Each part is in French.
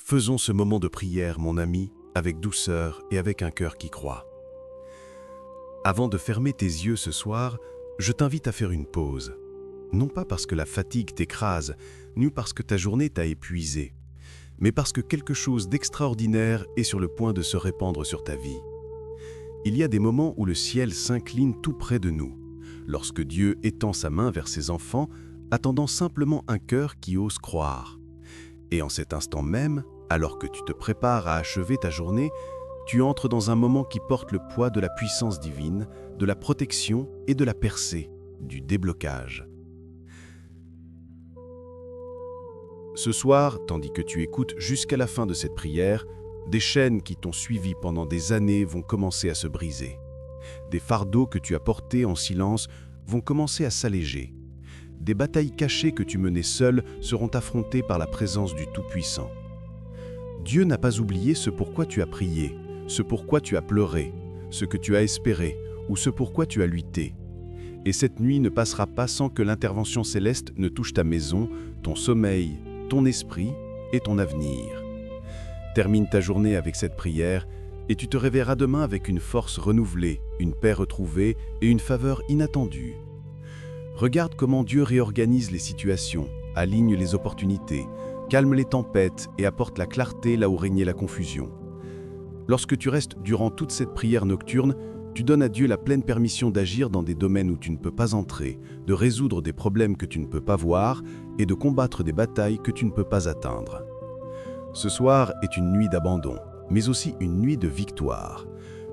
Faisons ce moment de prière, mon ami, avec douceur et avec un cœur qui croit. Avant de fermer tes yeux ce soir, je t'invite à faire une pause. Non pas parce que la fatigue t'écrase, ni parce que ta journée t'a épuisé, mais parce que quelque chose d'extraordinaire est sur le point de se répandre sur ta vie. Il y a des moments où le ciel s'incline tout près de nous, lorsque Dieu étend sa main vers ses enfants, attendant simplement un cœur qui ose croire. Et en cet instant même, alors que tu te prépares à achever ta journée, tu entres dans un moment qui porte le poids de la puissance divine, de la protection et de la percée, du déblocage. Ce soir, tandis que tu écoutes jusqu'à la fin de cette prière, des chaînes qui t'ont suivi pendant des années vont commencer à se briser. Des fardeaux que tu as portés en silence vont commencer à s'alléger. Des batailles cachées que tu menais seul seront affrontées par la présence du Tout-Puissant. Dieu n'a pas oublié ce pourquoi tu as prié, ce pourquoi tu as pleuré, ce que tu as espéré ou ce pourquoi tu as lutté. Et cette nuit ne passera pas sans que l'intervention céleste ne touche ta maison, ton sommeil, ton esprit et ton avenir. Termine ta journée avec cette prière et tu te réveilleras demain avec une force renouvelée, une paix retrouvée et une faveur inattendue. Regarde comment Dieu réorganise les situations, aligne les opportunités, calme les tempêtes et apporte la clarté là où régnait la confusion. Lorsque tu restes durant toute cette prière nocturne, tu donnes à Dieu la pleine permission d'agir dans des domaines où tu ne peux pas entrer, de résoudre des problèmes que tu ne peux pas voir et de combattre des batailles que tu ne peux pas atteindre. Ce soir est une nuit d'abandon, mais aussi une nuit de victoire.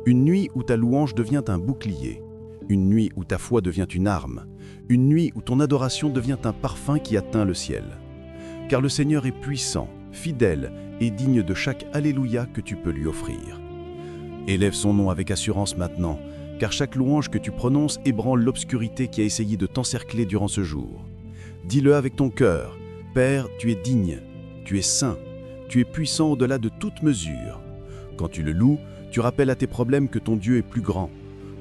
Une nuit où ta louange devient un bouclier. Une nuit où ta foi devient une arme. Une nuit où ton adoration devient un parfum qui atteint le ciel. Car le Seigneur est puissant, fidèle et digne de chaque Alléluia que tu peux lui offrir. Élève son nom avec assurance maintenant, car chaque louange que tu prononces ébranle l'obscurité qui a essayé de t'encercler durant ce jour. Dis-le avec ton cœur, Père, tu es digne, tu es saint, tu es puissant au-delà de toute mesure. Quand tu le loues, tu rappelles à tes problèmes que ton Dieu est plus grand.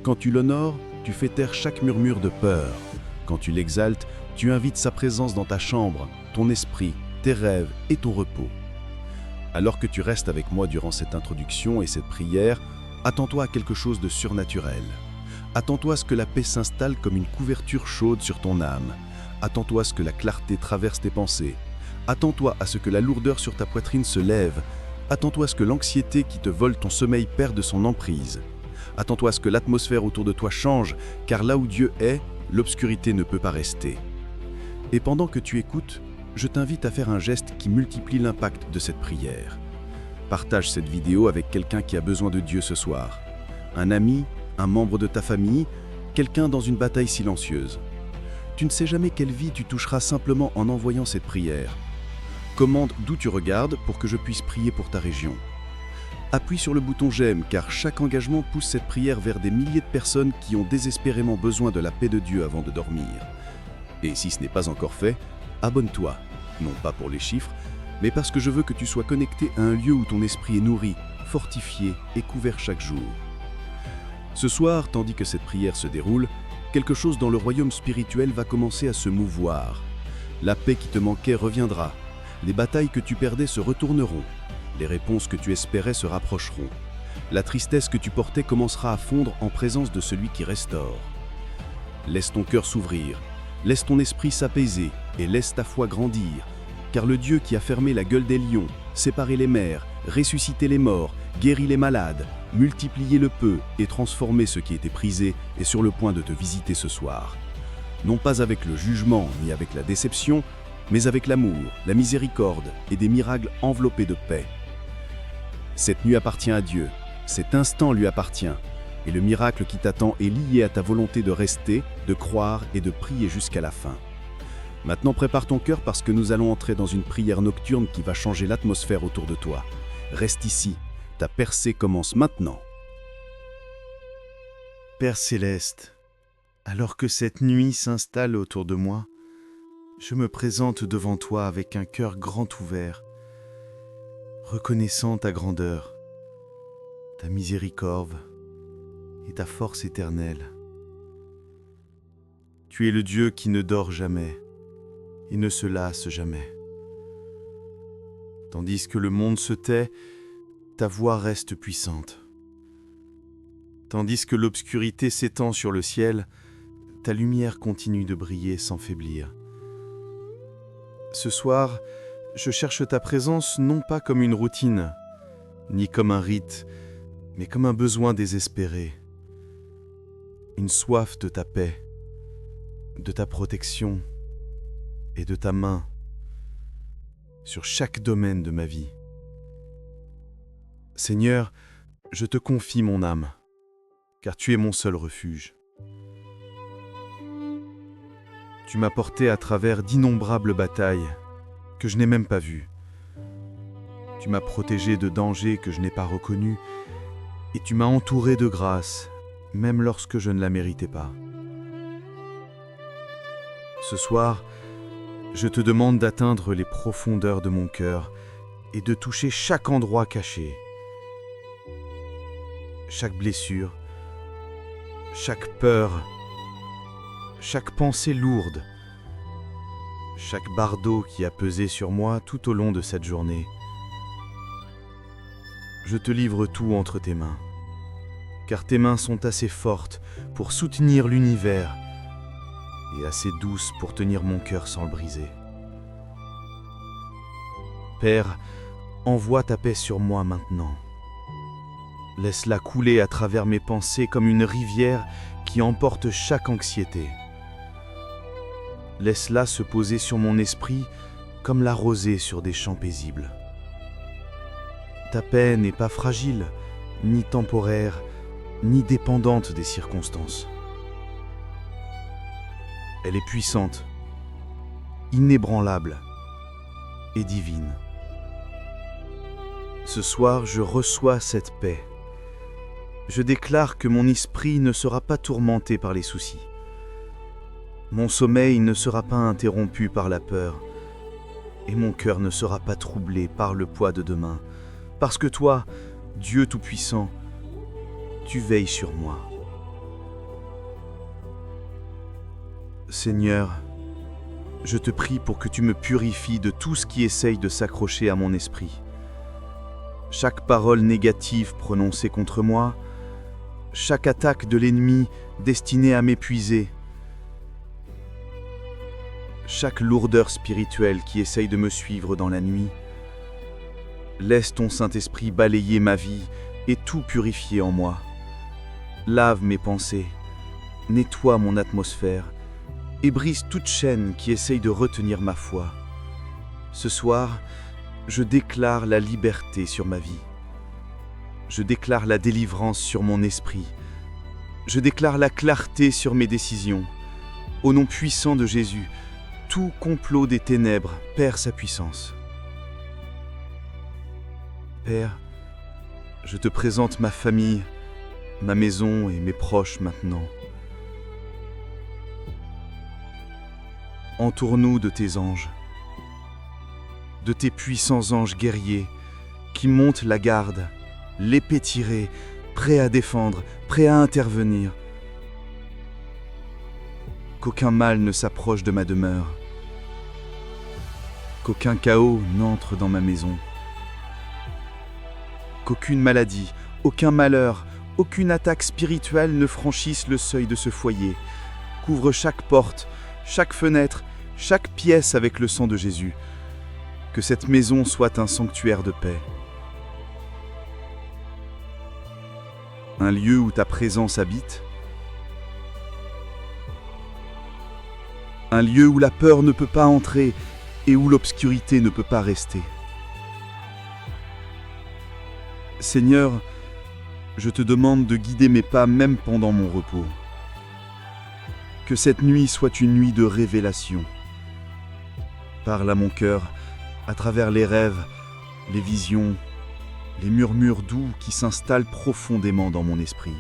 Quand tu l'honores, tu fais taire chaque murmure de peur. Quand tu l'exaltes, tu invites sa présence dans ta chambre, ton esprit, tes rêves et ton repos. Alors que tu restes avec moi durant cette introduction et cette prière, attends-toi à quelque chose de surnaturel. Attends-toi à ce que la paix s'installe comme une couverture chaude sur ton âme. Attends-toi à ce que la clarté traverse tes pensées. Attends-toi à ce que la lourdeur sur ta poitrine se lève. Attends-toi à ce que l'anxiété qui te vole ton sommeil perde son emprise. Attends-toi à ce que l'atmosphère autour de toi change, car là où Dieu est, l'obscurité ne peut pas rester. Et pendant que tu écoutes, je t'invite à faire un geste qui multiplie l'impact de cette prière. Partage cette vidéo avec quelqu'un qui a besoin de Dieu ce soir. Un ami, un membre de ta famille, quelqu'un dans une bataille silencieuse. Tu ne sais jamais quelle vie tu toucheras simplement en envoyant cette prière. Commande d'où tu regardes pour que je puisse prier pour ta région. Appuie sur le bouton j'aime car chaque engagement pousse cette prière vers des milliers de personnes qui ont désespérément besoin de la paix de Dieu avant de dormir. Et si ce n'est pas encore fait, abonne-toi, non pas pour les chiffres, mais parce que je veux que tu sois connecté à un lieu où ton esprit est nourri, fortifié et couvert chaque jour. Ce soir, tandis que cette prière se déroule, quelque chose dans le royaume spirituel va commencer à se mouvoir. La paix qui te manquait reviendra, les batailles que tu perdais se retourneront, les réponses que tu espérais se rapprocheront. La tristesse que tu portais commencera à fondre en présence de celui qui restaure. Laisse ton cœur s'ouvrir, laisse ton esprit s'apaiser et laisse ta foi grandir, car le Dieu qui a fermé la gueule des lions, séparé les mers, ressuscité les morts, guéri les malades, multiplié le peu et transformé ce qui était prisé est sur le point de te visiter ce soir. Non pas avec le jugement ni avec la déception, mais avec l'amour, la miséricorde et des miracles enveloppés de paix. Cette nuit appartient à Dieu, cet instant lui appartient, et le miracle qui t'attend est lié à ta volonté de rester, de croire et de prier jusqu'à la fin. Maintenant prépare ton cœur parce que nous allons entrer dans une prière nocturne qui va changer l'atmosphère autour de toi. Reste ici, ta percée commence maintenant. Père Céleste, alors que cette nuit s'installe autour de moi, je me présente devant toi avec un cœur grand ouvert, reconnaissant ta grandeur, ta miséricorde et ta force éternelle. Tu es le Dieu qui ne dort jamais et ne se lasse jamais. Tandis que le monde se tait, ta voix reste puissante. Tandis que l'obscurité s'étend sur le ciel, ta lumière continue de briller sans faiblir. Ce soir, je cherche ta présence non pas comme une routine, ni comme un rite, mais comme un besoin désespéré. Une soif de ta paix, de ta protection et de ta main sur chaque domaine de ma vie. Seigneur, je te confie mon âme, car tu es mon seul refuge. Tu m'as porté à travers d'innombrables batailles que je n'ai même pas vues. Tu m'as protégé de dangers que je n'ai pas reconnus et tu m'as entouré de grâce, même lorsque je ne la méritais pas. Ce soir, je te demande d'atteindre les profondeurs de mon cœur et de toucher chaque endroit caché, chaque blessure, chaque peur, chaque pensée lourde, chaque bardeau qui a pesé sur moi tout au long de cette journée. Je te livre tout entre tes mains, car tes mains sont assez fortes pour soutenir l'univers et assez douces pour tenir mon cœur sans le briser. Père, envoie ta paix sur moi maintenant. Laisse-la couler à travers mes pensées comme une rivière qui emporte chaque anxiété. Laisse-la se poser sur mon esprit comme la rosée sur des champs paisibles. Ta paix n'est pas fragile, ni temporaire, ni dépendante des circonstances. Elle est puissante, inébranlable et divine. Ce soir, je reçois cette paix. Je déclare que mon esprit ne sera pas tourmenté par les soucis. Mon sommeil ne sera pas interrompu par la peur, et mon cœur ne sera pas troublé par le poids de demain, parce que toi, Dieu Tout-Puissant, tu veilles sur moi. Seigneur, je te prie pour que tu me purifies de tout ce qui essaye de s'accrocher à mon esprit. Chaque parole négative prononcée contre moi, chaque attaque de l'ennemi destinée à m'épuiser, chaque lourdeur spirituelle qui essaye de me suivre dans la nuit. Laisse ton Saint-Esprit balayer ma vie et tout purifier en moi. Lave mes pensées, nettoie mon atmosphère et brise toute chaîne qui essaye de retenir ma foi. Ce soir, je déclare la liberté sur ma vie. Je déclare la délivrance sur mon esprit. Je déclare la clarté sur mes décisions. Au nom puissant de Jésus, tout complot des ténèbres perd sa puissance. Père, je te présente ma famille, ma maison et mes proches maintenant. Entoure-nous de tes anges, de tes puissants anges guerriers qui montent la garde, l'épée tirée, prêts à défendre, prêts à intervenir. Qu'aucun mal ne s'approche de ma demeure, qu'aucun chaos n'entre dans ma maison, qu'aucune maladie, aucun malheur, aucune attaque spirituelle ne franchisse le seuil de ce foyer. Couvre chaque porte, chaque fenêtre, chaque pièce avec le sang de Jésus. Que cette maison soit un sanctuaire de paix. Un lieu où ta présence habite. Un lieu où la peur ne peut pas entrer et où l'obscurité ne peut pas rester. Seigneur, je te demande de guider mes pas même pendant mon repos. Que cette nuit soit une nuit de révélation. Parle à mon cœur à travers les rêves, les visions, les murmures doux qui s'installent profondément dans mon esprit.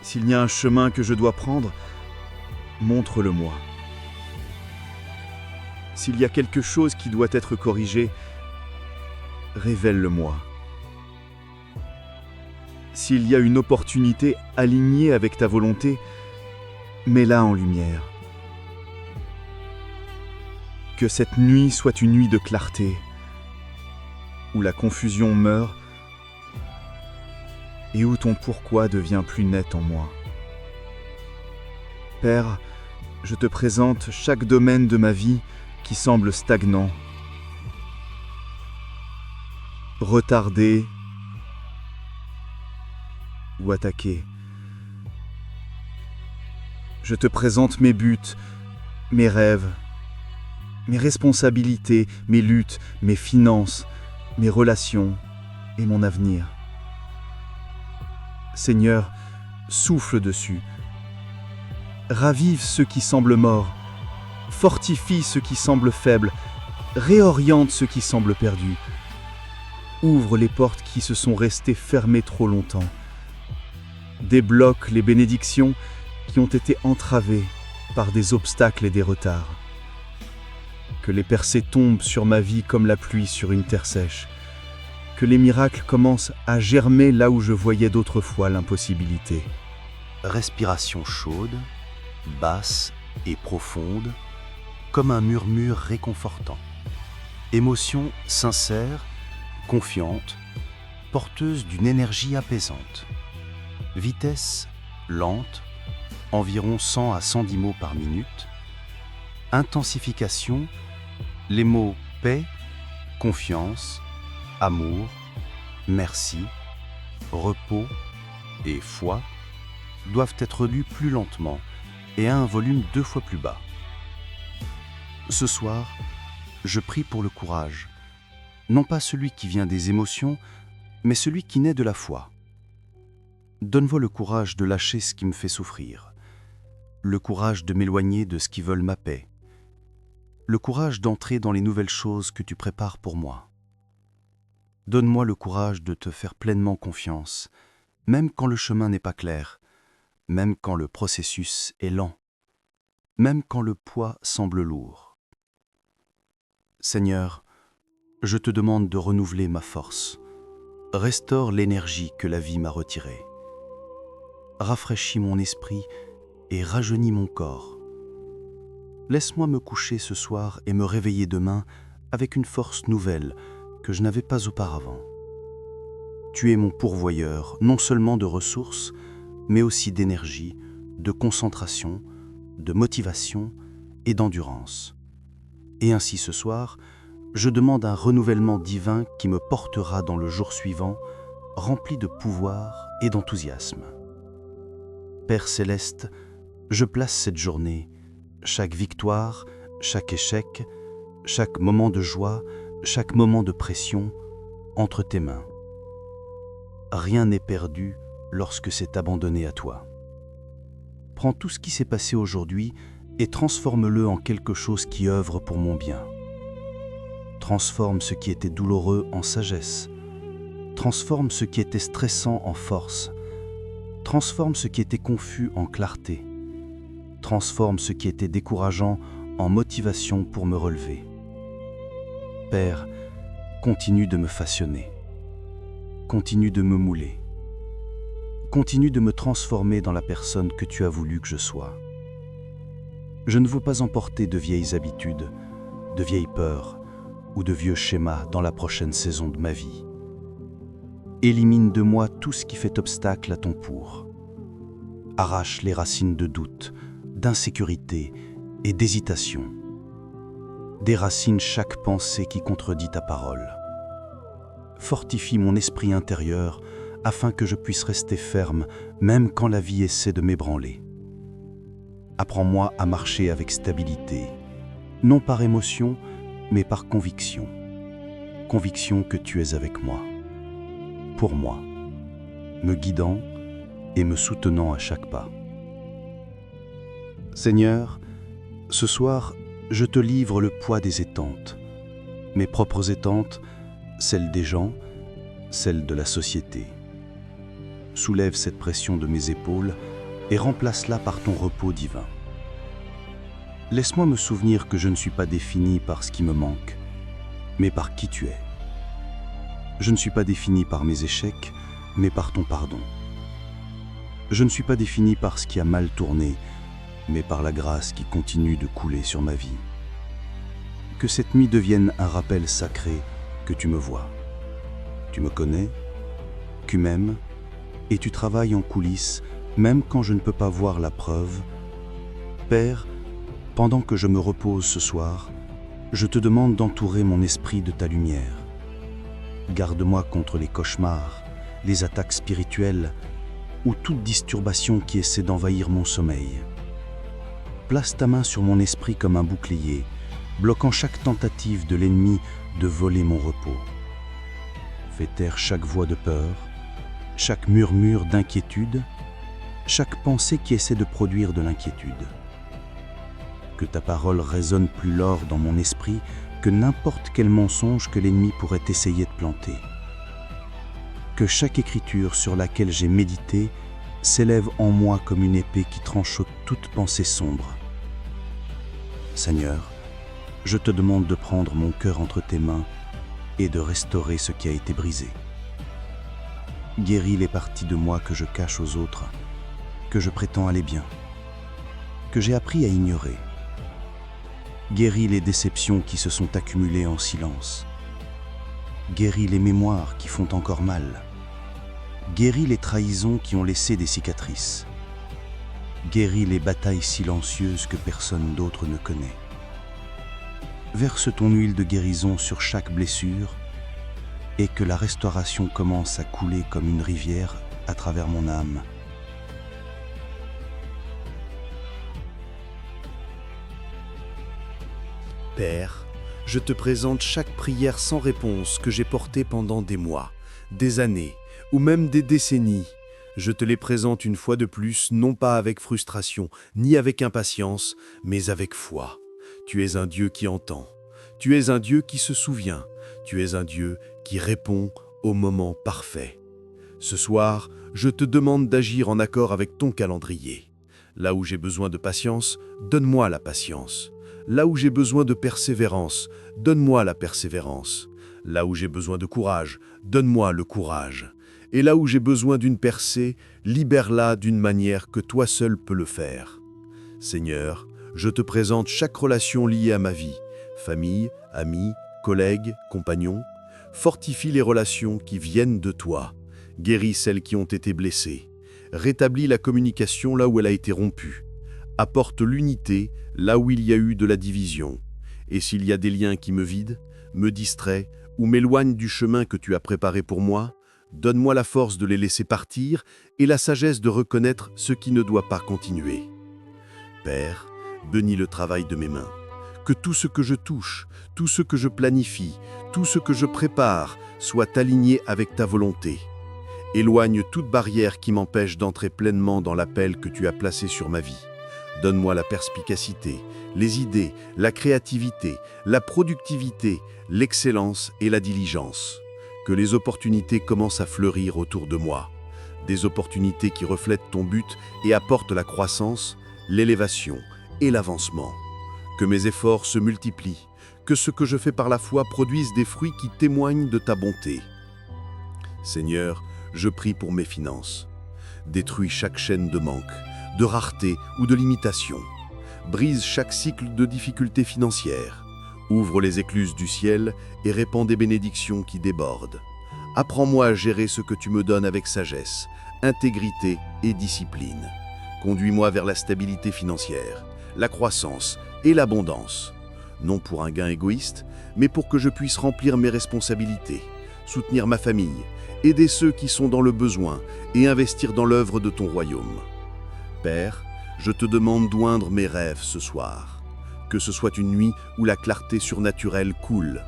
S'il y a un chemin que je dois prendre, montre-le-moi. S'il y a quelque chose qui doit être corrigé, révèle-le-moi. S'il y a une opportunité alignée avec ta volonté, mets-la en lumière. que cette nuit soit une nuit de clarté, où la confusion meurt et où ton pourquoi devient plus net en moi. Père, je te présente chaque domaine de ma vie qui semble stagnant, retardé ou attaqué. Je te présente mes buts, mes rêves, mes responsabilités, mes luttes, mes finances, mes relations et mon avenir. Seigneur, souffle dessus. Ravive ceux qui semblent morts, fortifie ceux qui semblent faibles, réoriente ceux qui semblent perdus. Ouvre les portes qui se sont restées fermées trop longtemps. Débloque les bénédictions qui ont été entravées par des obstacles et des retards. Que les percées tombent sur ma vie comme la pluie sur une terre sèche. Que les miracles commencent à germer là où je voyais d'autrefois l'impossibilité. Respiration chaude, basse et profonde, comme un murmure réconfortant. Émotion sincère, confiante, porteuse d'une énergie apaisante. Vitesse lente, environ 100 à 110 mots par minute. Intensification, les mots paix, confiance, amour, merci, repos et foi doivent être lus plus lentement et à un volume 2 fois plus bas. Ce soir, je prie pour le courage, non pas celui qui vient des émotions, mais celui qui naît de la foi. Donne-moi le courage de lâcher ce qui me fait souffrir, le courage de m'éloigner de ce qui veulent ma paix, le courage d'entrer dans les nouvelles choses que tu prépares pour moi. Donne-moi le courage de te faire pleinement confiance, même quand le chemin n'est pas clair, même quand le processus est lent, même quand le poids semble lourd. Seigneur, je te demande de renouveler ma force. Restaure l'énergie que la vie m'a retirée. Rafraîchis mon esprit et rajeunis mon corps. Laisse-moi me coucher ce soir et me réveiller demain avec une force nouvelle que je n'avais pas auparavant. Tu es mon pourvoyeur, non seulement de ressources, mais aussi d'énergie, de concentration, de motivation et d'endurance. Et ainsi ce soir, je demande un renouvellement divin qui me portera dans le jour suivant, rempli de pouvoir et d'enthousiasme. Père céleste, je place cette journée, chaque victoire, chaque échec, chaque moment de joie, chaque moment de pression, entre tes mains. Rien n'est perdu lorsque c'est abandonné à toi. Prends tout ce qui s'est passé aujourd'hui et transforme-le en quelque chose qui œuvre pour mon bien. Transforme ce qui était douloureux en sagesse. Transforme ce qui était stressant en force. Transforme ce qui était confus en clarté. Transforme ce qui était décourageant en motivation pour me relever. Père, continue de me façonner. Continue de me mouler. Continue de me transformer dans la personne que tu as voulu que je sois. Je ne veux pas emporter de vieilles habitudes, de vieilles peurs ou de vieux schémas dans la prochaine saison de ma vie. Élimine de moi tout ce qui fait obstacle à ton pour. Arrache les racines de doute, d'insécurité et d'hésitation. Déracine chaque pensée qui contredit ta parole. Fortifie mon esprit intérieur afin que je puisse rester ferme même quand la vie essaie de m'ébranler. Apprends-moi à marcher avec stabilité, non par émotion, mais par conviction. Conviction que tu es avec moi, pour moi, me guidant et me soutenant à chaque pas. Seigneur, ce soir, je te livre le poids des étentes, mes propres étentes, celles des gens, celles de la société. Soulève cette pression de mes épaules et remplace-la par ton repos divin. Laisse-moi me souvenir que je ne suis pas défini par ce qui me manque, mais par qui tu es. Je ne suis pas défini par mes échecs, mais par ton pardon. Je ne suis pas défini par ce qui a mal tourné, mais par la grâce qui continue de couler sur ma vie. que cette nuit devienne un rappel sacré que tu me vois. Tu me connais, tu m'aimes, et tu travailles en coulisses, même quand je ne peux pas voir la preuve. Père, pendant que je me repose ce soir, je te demande d'entourer mon esprit de ta lumière. Garde-moi contre les cauchemars, les attaques spirituelles ou toute disturbation qui essaie d'envahir mon sommeil. Place ta main sur mon esprit comme un bouclier, bloquant chaque tentative de l'ennemi de voler mon repos. Fais taire chaque voix de peur, chaque murmure d'inquiétude, chaque pensée qui essaie de produire de l'inquiétude. Que ta parole résonne plus l'or dans mon esprit que n'importe quel mensonge que l'ennemi pourrait essayer de planter. Que chaque écriture sur laquelle j'ai médité s'élève en moi comme une épée qui tranche toute pensée sombre. Seigneur, je te demande de prendre mon cœur entre tes mains et de restaurer ce qui a été brisé. Guéris les parties de moi que je cache aux autres, que je prétends aller bien, que j'ai appris à ignorer. Guéris les déceptions qui se sont accumulées en silence. Guéris les mémoires qui font encore mal. Guéris les trahisons qui ont laissé des cicatrices. Guéris les batailles silencieuses que personne d'autre ne connaît. Verse ton huile de guérison sur chaque blessure et que la restauration commence à couler comme une rivière à travers mon âme. Père, je te présente chaque prière sans réponse que j'ai portée pendant des mois, des années ou même des décennies. Je te les présente une fois de plus, non pas avec frustration, ni avec impatience, mais avec foi. Tu es un Dieu qui entend. Tu es un Dieu qui se souvient. Tu es un Dieu qui répond au moment parfait. Ce soir, je te demande d'agir en accord avec ton calendrier. Là où j'ai besoin de patience, donne-moi la patience. Là où j'ai besoin de persévérance, donne-moi la persévérance. Là où j'ai besoin de courage, donne-moi le courage. Et là où j'ai besoin d'une percée, libère-la d'une manière que toi seul peux le faire. Seigneur, je te présente chaque relation liée à ma vie, famille, amis, collègues, compagnons. Fortifie les relations qui viennent de toi. Guéris celles qui ont été blessées. Rétablis la communication là où elle a été rompue. Apporte l'unité là où il y a eu de la division. Et s'il y a des liens qui me vident, me distraient ou m'éloignent du chemin que tu as préparé pour moi, donne-moi la force de les laisser partir et la sagesse de reconnaître ce qui ne doit pas continuer. Père, bénis le travail de mes mains. Que tout ce que je touche, tout ce que je planifie, tout ce que je prépare soit aligné avec ta volonté. Éloigne toute barrière qui m'empêche d'entrer pleinement dans l'appel que tu as placé sur ma vie. Donne-moi la perspicacité, les idées, la créativité, la productivité, l'excellence et la diligence. Que les opportunités commencent à fleurir autour de moi. Des opportunités qui reflètent ton but et apportent la croissance, l'élévation et l'avancement. Que mes efforts se multiplient, que ce que je fais par la foi produise des fruits qui témoignent de ta bonté. Seigneur, je prie pour mes finances. Détruis chaque chaîne de manque, de rareté ou de limitation. Brise chaque cycle de difficultés financières. Ouvre les écluses du ciel et répands des bénédictions qui débordent. Apprends-moi à gérer ce que tu me donnes avec sagesse, intégrité et discipline. Conduis-moi vers la stabilité financière, la croissance et l'abondance. Non pour un gain égoïste, mais pour que je puisse remplir mes responsabilités, soutenir ma famille, aider ceux qui sont dans le besoin et investir dans l'œuvre de ton royaume. Père, je te demande d'oindre mes rêves ce soir. Que ce soit une nuit où la clarté surnaturelle coule.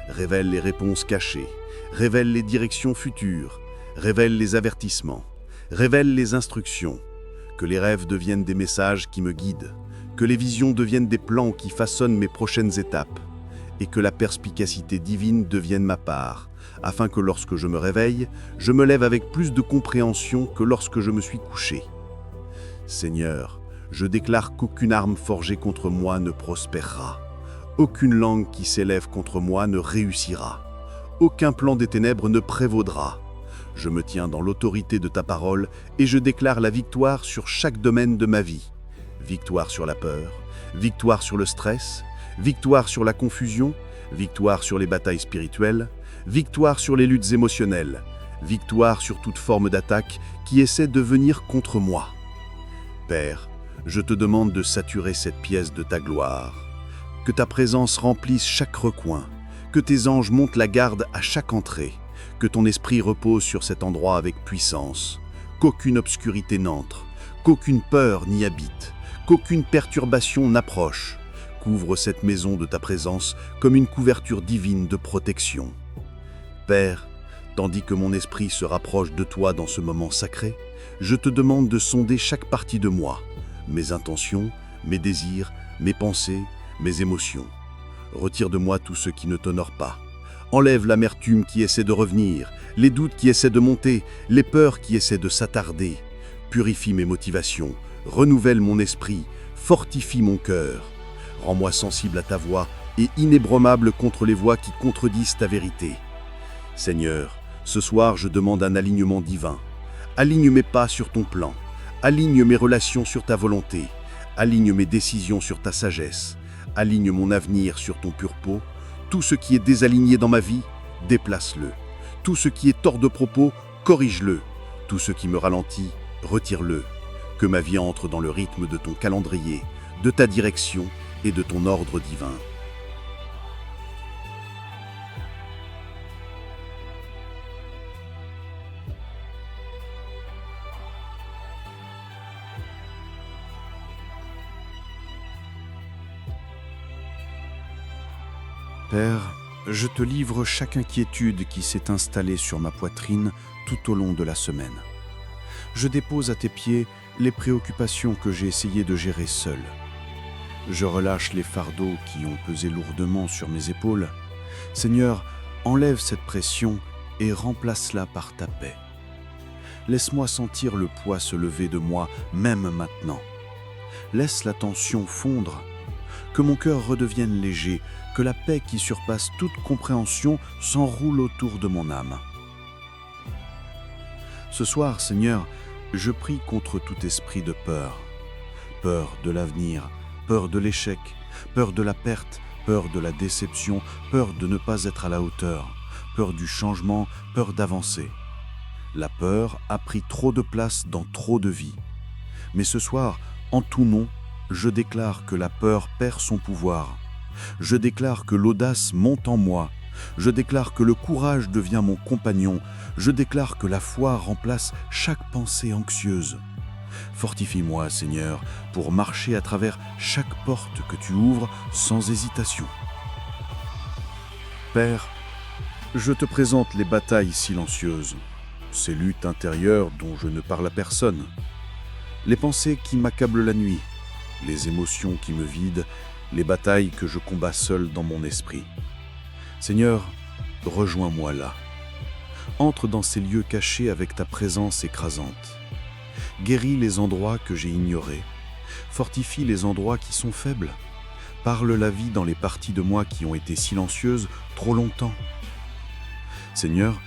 Révèle les réponses cachées, révèle les directions futures, révèle les avertissements, révèle les instructions. Que les rêves deviennent des messages qui me guident, que les visions deviennent des plans qui façonnent mes prochaines étapes, et que la perspicacité divine devienne ma part, afin que lorsque je me réveille, je me lève avec plus de compréhension que lorsque je me suis couché. Seigneur, je déclare qu'aucune arme forgée contre moi ne prospérera. Aucune langue qui s'élève contre moi ne réussira. Aucun plan des ténèbres ne prévaudra. Je me tiens dans l'autorité de ta parole et je déclare la victoire sur chaque domaine de ma vie. Victoire sur la peur, victoire sur le stress, victoire sur la confusion, victoire sur les batailles spirituelles, victoire sur les luttes émotionnelles, victoire sur toute forme d'attaque qui essaie de venir contre moi. Père, je te demande de saturer cette pièce de ta gloire, que ta présence remplisse chaque recoin, que tes anges montent la garde à chaque entrée, que ton esprit repose sur cet endroit avec puissance, qu'aucune obscurité n'entre, qu'aucune peur n'y habite, qu'aucune perturbation n'approche. Couvre cette maison de ta présence comme une couverture divine de protection. Père, tandis que mon esprit se rapproche de toi dans ce moment sacré, je te demande de sonder chaque partie de moi, mes intentions, mes désirs, mes pensées, mes émotions. Retire de moi tout ce qui ne t'honore pas. Enlève l'amertume qui essaie de revenir, les doutes qui essaient de monter, les peurs qui essaient de s'attarder. Purifie mes motivations, renouvelle mon esprit, fortifie mon cœur. Rends-moi sensible à ta voix et inébranlable contre les voix qui contredisent ta vérité. Seigneur, ce soir je demande un alignement divin. Aligne mes pas sur ton plan, aligne mes relations sur ta volonté, aligne mes décisions sur ta sagesse, aligne mon avenir sur ton purpôt. Tout ce qui est désaligné dans ma vie, déplace-le. Tout ce qui est hors de propos, corrige-le. Tout ce qui me ralentit, retire-le. Que ma vie entre dans le rythme de ton calendrier, de ta direction et de ton ordre divin. Père, je te livre chaque inquiétude qui s'est installée sur ma poitrine tout au long de la semaine. Je dépose à tes pieds les préoccupations que j'ai essayé de gérer seul. Je relâche les fardeaux qui ont pesé lourdement sur mes épaules. Seigneur, enlève cette pression et remplace-la par ta paix. Laisse-moi sentir le poids se lever de moi, même maintenant. Laisse la tension fondre. Que mon cœur redevienne léger, que la paix qui surpasse toute compréhension s'enroule autour de mon âme. Ce soir, Seigneur, je prie contre tout esprit de peur. Peur de l'avenir, peur de l'échec, peur de la perte, peur de la déception, peur de ne pas être à la hauteur, peur du changement, peur d'avancer. La peur a pris trop de place dans trop de vies. Mais ce soir, en tout nom, je déclare que la peur perd son pouvoir. Je déclare que l'audace monte en moi. Je déclare que le courage devient mon compagnon. Je déclare que la foi remplace chaque pensée anxieuse. Fortifie-moi, Seigneur, pour marcher à travers chaque porte que tu ouvres sans hésitation. Père, je te présente les batailles silencieuses, ces luttes intérieures dont je ne parle à personne, les pensées qui m'accablent la nuit, les émotions qui me vident, les batailles que je combats seul dans mon esprit. Seigneur, rejoins-moi là. Entre dans ces lieux cachés avec ta présence écrasante. Guéris les endroits que j'ai ignorés. Fortifie les endroits qui sont faibles. Parle la vie dans les parties de moi qui ont été silencieuses trop longtemps. Seigneur,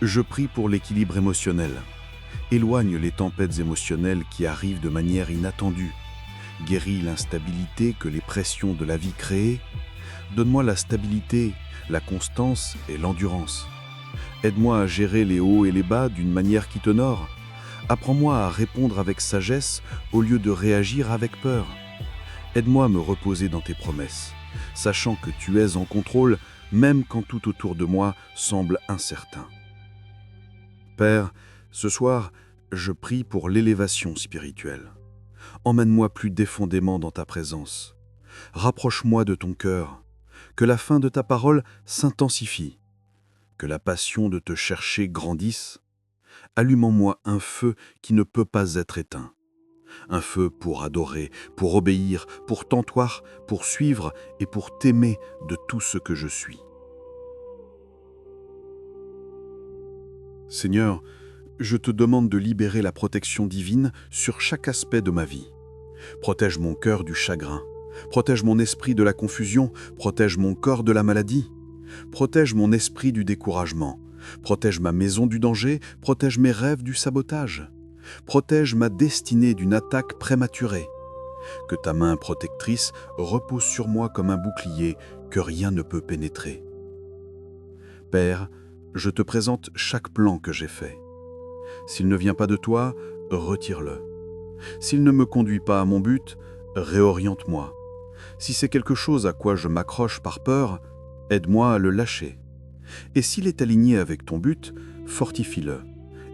je prie pour l'équilibre émotionnel. Éloigne les tempêtes émotionnelles qui arrivent de manière inattendue. Guéris l'instabilité que les pressions de la vie créent. Donne-moi la stabilité, la constance et l'endurance. Aide-moi à gérer les hauts et les bas d'une manière qui t'honore. Apprends-moi à répondre avec sagesse au lieu de réagir avec peur. Aide-moi à me reposer dans tes promesses, sachant que tu es en contrôle, même quand tout autour de moi semble incertain. Père, ce soir, je prie pour l'élévation spirituelle. Emmène-moi plus défendément dans ta présence. Rapproche-moi de ton cœur. Que la fin de ta parole s'intensifie. Que la passion de te chercher grandisse. Allume en moi un feu qui ne peut pas être éteint. Un feu pour adorer, pour obéir, pour t'entoir, pour suivre et pour t'aimer de tout ce que je suis. Seigneur, je te demande de libérer la protection divine sur chaque aspect de ma vie. Protège mon cœur du chagrin. Protège mon esprit de la confusion. Protège mon corps de la maladie. Protège mon esprit du découragement. Protège ma maison du danger. Protège mes rêves du sabotage. Protège ma destinée d'une attaque prématurée. Que ta main protectrice repose sur moi comme un bouclier que rien ne peut pénétrer. Père, je te présente chaque plan que j'ai fait. S'il ne vient pas de toi, retire-le. S'il ne me conduit pas à mon but, réoriente-moi. Si c'est quelque chose à quoi je m'accroche par peur, aide-moi à le lâcher. Et s'il est aligné avec ton but, fortifie-le,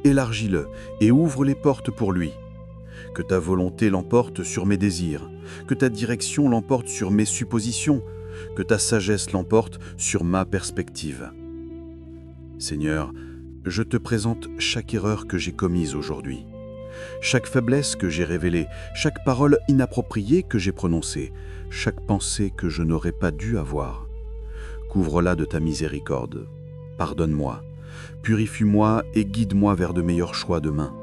élargis-le et ouvre les portes pour lui. Que ta volonté l'emporte sur mes désirs, que ta direction l'emporte sur mes suppositions, que ta sagesse l'emporte sur ma perspective. Seigneur, je te présente chaque erreur que j'ai commise aujourd'hui, chaque faiblesse que j'ai révélée, chaque parole inappropriée que j'ai prononcée, chaque pensée que je n'aurais pas dû avoir. Couvre-la de ta miséricorde. Pardonne-moi, purifie-moi et guide-moi vers de meilleurs choix demain.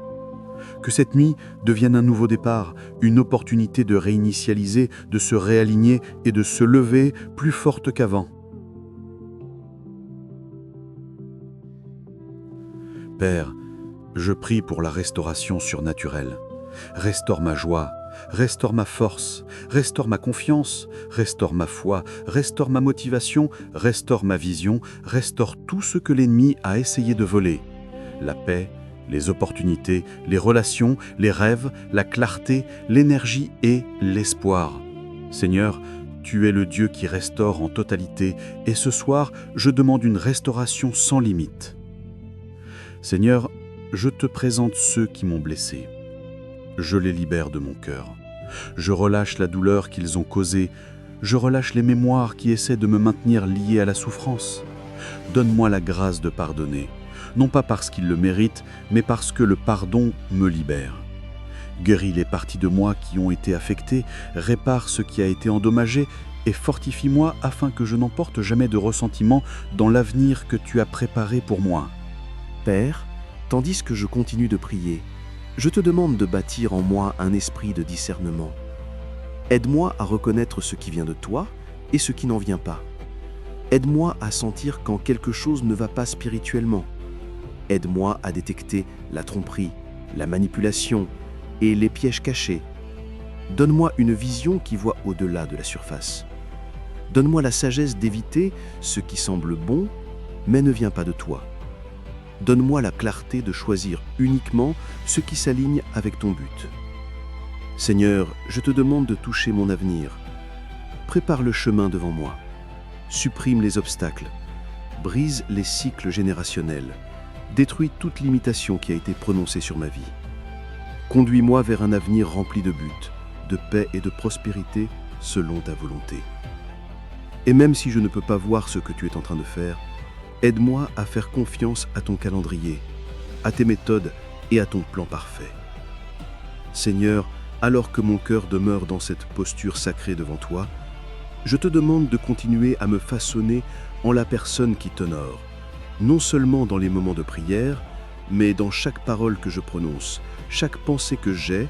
Que cette nuit devienne un nouveau départ, une opportunité de réinitialiser, de se réaligner et de se lever plus forte qu'avant. Père, je prie pour la restauration surnaturelle. Restaure ma joie, restaure ma force, restaure ma confiance, restaure ma foi, restaure ma motivation, restaure ma vision, restaure tout ce que l'ennemi a essayé de voler. La paix, les opportunités, les relations, les rêves, la clarté, l'énergie et l'espoir. Seigneur, tu es le Dieu qui restaure en totalité et ce soir, je demande une restauration sans limite. Seigneur, je te présente ceux qui m'ont blessé. Je les libère de mon cœur. Je relâche la douleur qu'ils ont causée. Je relâche les mémoires qui essaient de me maintenir lié à la souffrance. Donne-moi la grâce de pardonner, non pas parce qu'ils le méritent, mais parce que le pardon me libère. Guéris les parties de moi qui ont été affectées, répare ce qui a été endommagé et fortifie-moi afin que je n'emporte jamais de ressentiment dans l'avenir que tu as préparé pour moi. Père, tandis que je continue de prier, je te demande de bâtir en moi un esprit de discernement. Aide-moi à reconnaître ce qui vient de toi et ce qui n'en vient pas. Aide-moi à sentir quand quelque chose ne va pas spirituellement. Aide-moi à détecter la tromperie, la manipulation et les pièges cachés. Donne-moi une vision qui voit au-delà de la surface. Donne-moi la sagesse d'éviter ce qui semble bon, mais ne vient pas de toi. Donne-moi la clarté de choisir uniquement ce qui s'aligne avec ton but. Seigneur, je te demande de toucher mon avenir. Prépare le chemin devant moi. Supprime les obstacles. Brise les cycles générationnels. Détruis toute limitation qui a été prononcée sur ma vie. Conduis-moi vers un avenir rempli de buts, de paix et de prospérité selon ta volonté. Et même si je ne peux pas voir ce que tu es en train de faire, aide-moi à faire confiance à ton calendrier, à tes méthodes et à ton plan parfait. Seigneur, alors que mon cœur demeure dans cette posture sacrée devant toi, je te demande de continuer à me façonner en la personne qui t'honore, non seulement dans les moments de prière, mais dans chaque parole que je prononce, chaque pensée que j'ai,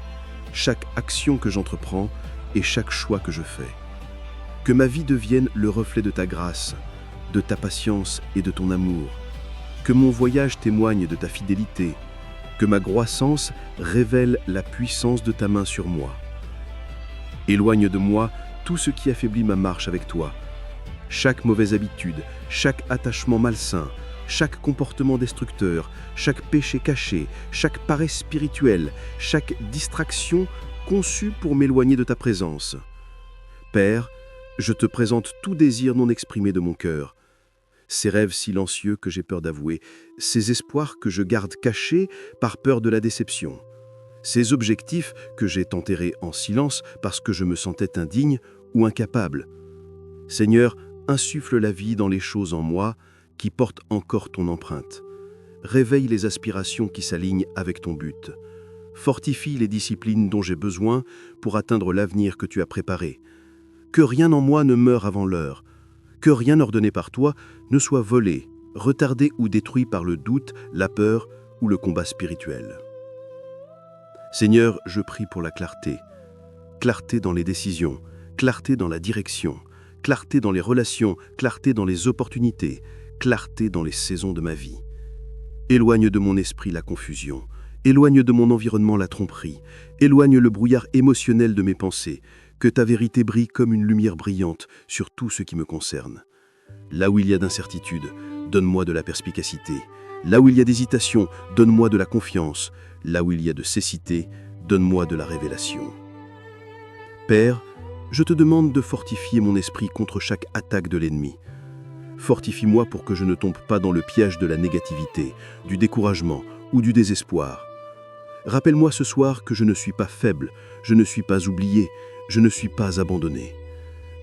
chaque action que j'entreprends et chaque choix que je fais. Que ma vie devienne le reflet de ta grâce, de ta patience et de ton amour. Que mon voyage témoigne de ta fidélité. Que ma croissance révèle la puissance de ta main sur moi. Éloigne de moi tout ce qui affaiblit ma marche avec toi. Chaque mauvaise habitude, chaque attachement malsain, chaque comportement destructeur, chaque péché caché, chaque paresse spirituelle, chaque distraction conçue pour m'éloigner de ta présence. Père, je te présente tout désir non exprimé de mon cœur, ces rêves silencieux que j'ai peur d'avouer, ces espoirs que je garde cachés par peur de la déception, ces objectifs que j'ai enterrés en silence parce que je me sentais indigne ou incapable. Seigneur, insuffle la vie dans les choses en moi qui portent encore ton empreinte. Réveille les aspirations qui s'alignent avec ton but. Fortifie les disciplines dont j'ai besoin pour atteindre l'avenir que tu as préparé. Que rien en moi ne meure avant l'heure. Que rien ordonné par toi ne soit volé, retardé ou détruit par le doute, la peur ou le combat spirituel. Seigneur, je prie pour la clarté. Clarté dans les décisions, clarté dans la direction, clarté dans les relations, clarté dans les opportunités, clarté dans les saisons de ma vie. Éloigne de mon esprit la confusion, Éloigne de mon environnement la tromperie, éloigne le brouillard émotionnel de mes pensées, que ta vérité brille comme une lumière brillante sur tout ce qui me concerne. Là où il y a d'incertitude, donne-moi de la perspicacité. Là où il y a d'hésitation, donne-moi de la confiance. Là où il y a de cécité, donne-moi de la révélation. Père, je te demande de fortifier mon esprit contre chaque attaque de l'ennemi. Fortifie-moi pour que je ne tombe pas dans le piège de la négativité, du découragement ou du désespoir. Rappelle-moi ce soir que je ne suis pas faible, je ne suis pas oublié, je ne suis pas abandonné.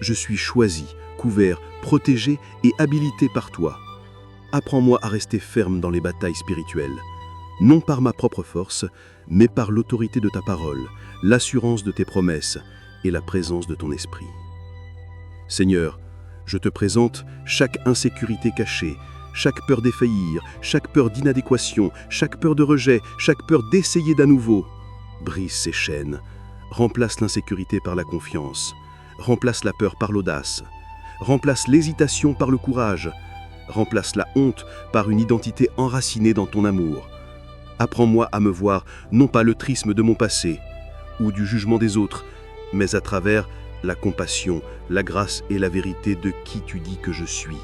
Je suis choisi, couvert, protégé et habilité par toi. Apprends-moi à rester ferme dans les batailles spirituelles, non par ma propre force, mais par l'autorité de ta parole, l'assurance de tes promesses et la présence de ton esprit. Seigneur, je te présente chaque insécurité cachée, chaque peur d'effaillir, chaque peur d'inadéquation, chaque peur de rejet, chaque peur d'essayer d'à nouveau. Brise ces chaînes, remplace l'insécurité par la confiance, remplace la peur par l'audace, remplace l'hésitation par le courage, remplace la honte par une identité enracinée dans ton amour. Apprends-moi à me voir non pas le trisme de mon passé ou du jugement des autres, mais à travers la compassion, la grâce et la vérité de qui tu dis que je suis.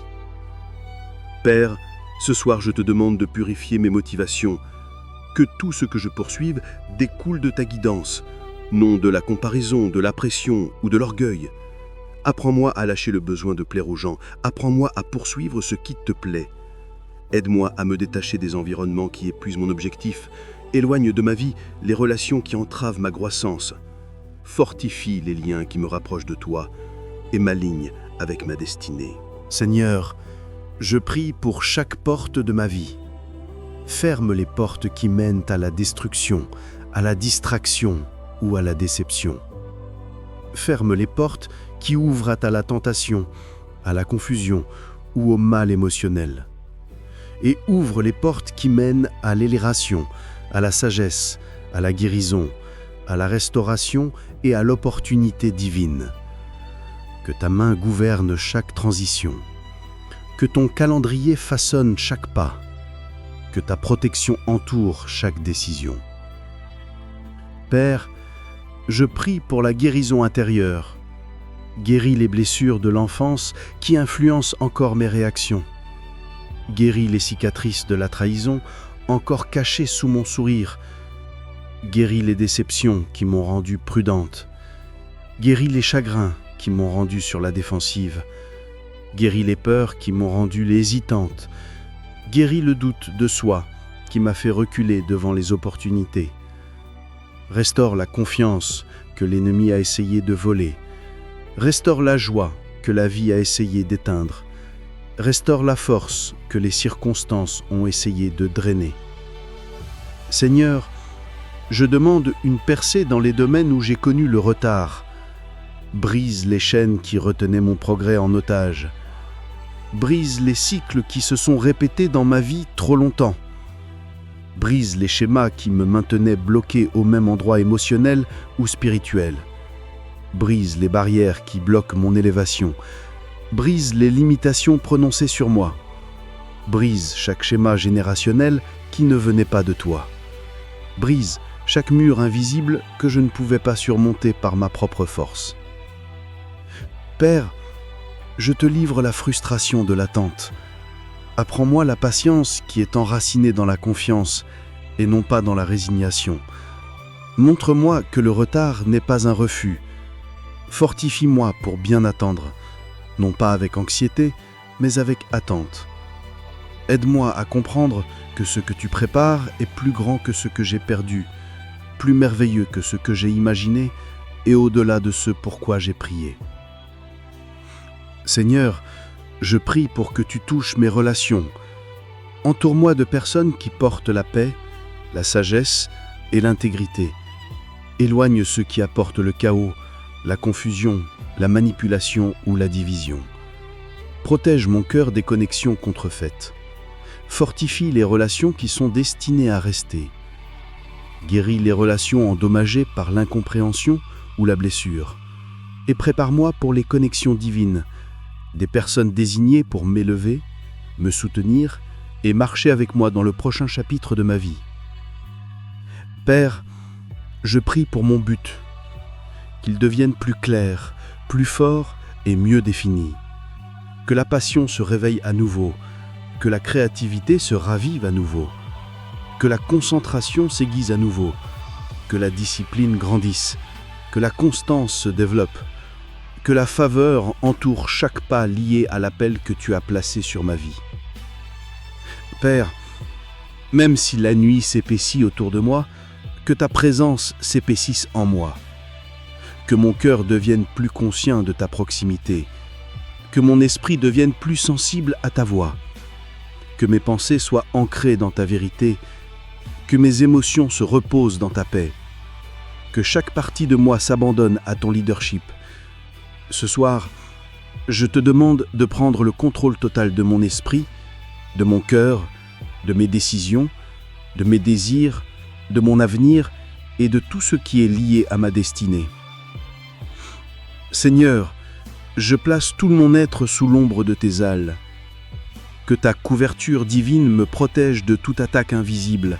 Père, ce soir je te demande de purifier mes motivations, que tout ce que je poursuive découle de ta guidance, non de la comparaison, de la pression ou de l'orgueil. Apprends-moi à lâcher le besoin de plaire aux gens, apprends-moi à poursuivre ce qui te plaît. Aide-moi à me détacher des environnements qui épuisent mon objectif, éloigne de ma vie les relations qui entravent ma croissance. Fortifie les liens qui me rapprochent de toi et m'aligne avec ma destinée. Seigneur, je prie pour chaque porte de ma vie. Ferme les portes qui mènent à la destruction, à la distraction ou à la déception. Ferme les portes qui ouvrent à la tentation, à la confusion ou au mal émotionnel. Et ouvre les portes qui mènent à l'élération, à la sagesse, à la guérison, à la restauration et à l'opportunité divine. Que ta main gouverne chaque transition. Que ton calendrier façonne chaque pas. Que ta protection entoure chaque décision. Père, je prie pour la guérison intérieure. Guéris les blessures de l'enfance qui influencent encore mes réactions. Guéris les cicatrices de la trahison encore cachées sous mon sourire. Guéris les déceptions qui m'ont rendue prudente. Guéris les chagrins qui m'ont rendue sur la défensive. Guéris les peurs qui m'ont rendue hésitante. Guéris le doute de soi qui m'a fait reculer devant les opportunités. Restaure la confiance que l'ennemi a essayé de voler. Restaure la joie que la vie a essayé d'éteindre. Restaure la force que les circonstances ont essayé de drainer. Seigneur, je demande une percée dans les domaines où j'ai connu le retard. Brise les chaînes qui retenaient mon progrès en otage. Brise les cycles qui se sont répétés dans ma vie trop longtemps. Brise les schémas qui me maintenaient bloqué au même endroit émotionnel ou spirituel. Brise les barrières qui bloquent mon élévation. Brise les limitations prononcées sur moi. Brise chaque schéma générationnel qui ne venait pas de toi. Brise chaque mur invisible que je ne pouvais pas surmonter par ma propre force. Père, je te livre la frustration de l'attente. Apprends-moi la patience qui est enracinée dans la confiance et non pas dans la résignation. Montre-moi que le retard n'est pas un refus. Fortifie-moi pour bien attendre, non pas avec anxiété, mais avec attente. Aide-moi à comprendre que ce que tu prépares est plus grand que ce que j'ai perdu, plus merveilleux que ce que j'ai imaginé et au-delà de ce pourquoi j'ai prié. Seigneur, je prie pour que tu touches mes relations. Entoure-moi de personnes qui portent la paix, la sagesse et l'intégrité. Éloigne ceux qui apportent le chaos, la confusion, la manipulation ou la division. Protège mon cœur des connexions contrefaites. Fortifie les relations qui sont destinées à rester. Guéris les relations endommagées par l'incompréhension ou la blessure. Et prépare-moi pour les connexions divines, des personnes désignées pour m'élever, me soutenir et marcher avec moi dans le prochain chapitre de ma vie. Père, je prie pour mon but, qu'il devienne plus clair, plus fort et mieux défini. Que la passion se réveille à nouveau, que la créativité se ravive à nouveau, que la concentration s'aiguise à nouveau, que la discipline grandisse, que la constance se développe, que la faveur entoure chaque pas lié à l'appel que tu as placé sur ma vie. Père, même si la nuit s'épaissit autour de moi, que ta présence s'épaississe en moi, que mon cœur devienne plus conscient de ta proximité, que mon esprit devienne plus sensible à ta voix, que mes pensées soient ancrées dans ta vérité, que mes émotions se reposent dans ta paix, que chaque partie de moi s'abandonne à ton leadership. Ce soir, je te demande de prendre le contrôle total de mon esprit, de mon cœur, de mes décisions, de mes désirs, de mon avenir et de tout ce qui est lié à ma destinée. Seigneur, je place tout mon être sous l'ombre de tes ailes. Que ta couverture divine me protège de toute attaque invisible,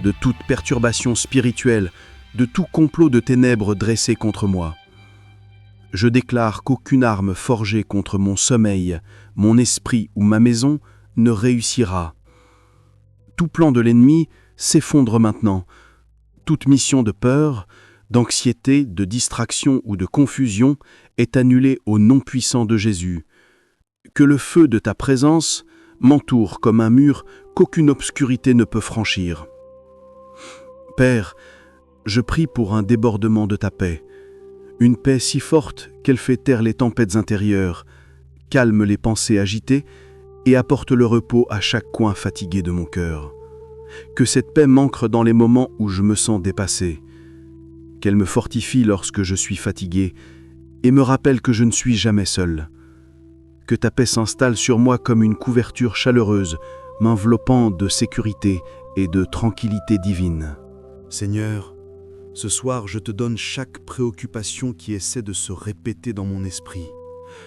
de toute perturbation spirituelle, de tout complot de ténèbres dressé contre moi. Je déclare qu'aucune arme forgée contre mon sommeil, mon esprit ou ma maison ne réussira. Tout plan de l'ennemi s'effondre maintenant. Toute mission de peur, d'anxiété, de distraction ou de confusion est annulée au nom puissant de Jésus. Que le feu de ta présence m'entoure comme un mur qu'aucune obscurité ne peut franchir. Père, je prie pour un débordement de ta paix, une paix si forte qu'elle fait taire les tempêtes intérieures, calme les pensées agitées et apporte le repos à chaque coin fatigué de mon cœur. Que cette paix m'ancre dans les moments où je me sens dépassé, qu'elle me fortifie lorsque je suis fatigué et me rappelle que je ne suis jamais seul. Que ta paix s'installe sur moi comme une couverture chaleureuse, m'enveloppant de sécurité et de tranquillité divine. Seigneur, ce soir je te donne chaque préoccupation qui essaie de se répéter dans mon esprit,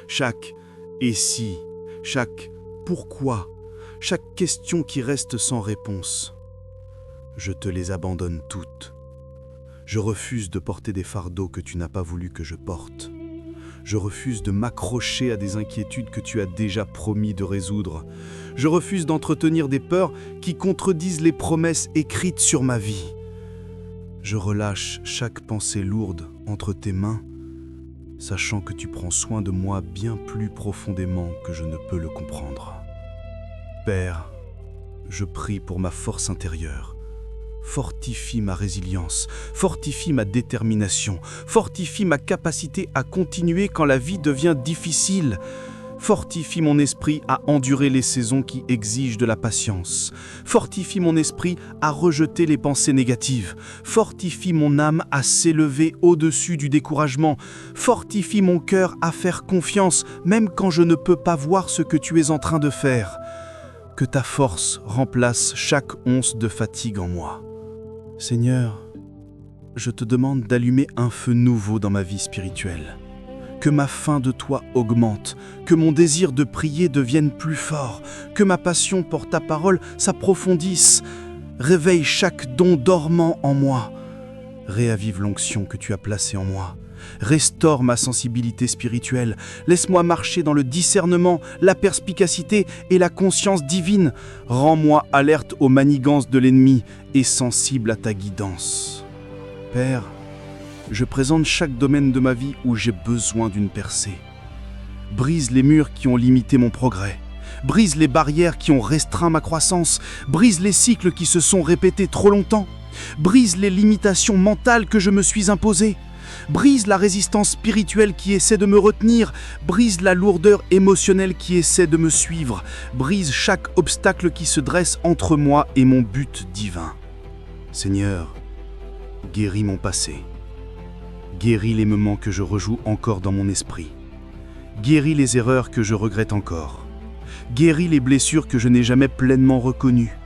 chaque « et si », chaque « pourquoi », chaque question qui reste sans réponse. Je te les abandonne toutes. Je refuse de porter des fardeaux que tu n'as pas voulu que je porte. Je refuse de m'accrocher à des inquiétudes que tu as déjà promis de résoudre. Je refuse d'entretenir des peurs qui contredisent les promesses écrites sur ma vie. Je relâche chaque pensée lourde entre tes mains, sachant que tu prends soin de moi bien plus profondément que je ne peux le comprendre. Père, je prie pour ma force intérieure. Fortifie ma résilience, fortifie ma détermination, fortifie ma capacité à continuer quand la vie devient difficile. Fortifie mon esprit à endurer les saisons qui exigent de la patience. Fortifie mon esprit à rejeter les pensées négatives. Fortifie mon âme à s'élever au-dessus du découragement. Fortifie mon cœur à faire confiance, même quand je ne peux pas voir ce que tu es en train de faire. Que ta force remplace chaque once de fatigue en moi. Seigneur, je te demande d'allumer un feu nouveau dans ma vie spirituelle. Que ma faim de toi augmente, que mon désir de prier devienne plus fort, que ma passion pour ta parole s'approfondisse. Réveille chaque don dormant en moi. Réavive l'onction que tu as placée en moi. Restaure ma sensibilité spirituelle. Laisse-moi marcher dans le discernement, la perspicacité et la conscience divine. Rends-moi alerte aux manigances de l'ennemi et sensible à ta guidance. Père, je présente chaque domaine de ma vie où j'ai besoin d'une percée. Brise les murs qui ont limité mon progrès. Brise les barrières qui ont restreint ma croissance. Brise les cycles qui se sont répétés trop longtemps. Brise les limitations mentales que je me suis imposées. Brise la résistance spirituelle qui essaie de me retenir. Brise la lourdeur émotionnelle qui essaie de me suivre. Brise chaque obstacle qui se dresse entre moi et mon but divin. Seigneur, guéris mon passé. Guéris les moments que je rejoue encore dans mon esprit. Guéris les erreurs que je regrette encore. Guéris les blessures que je n'ai jamais pleinement reconnues.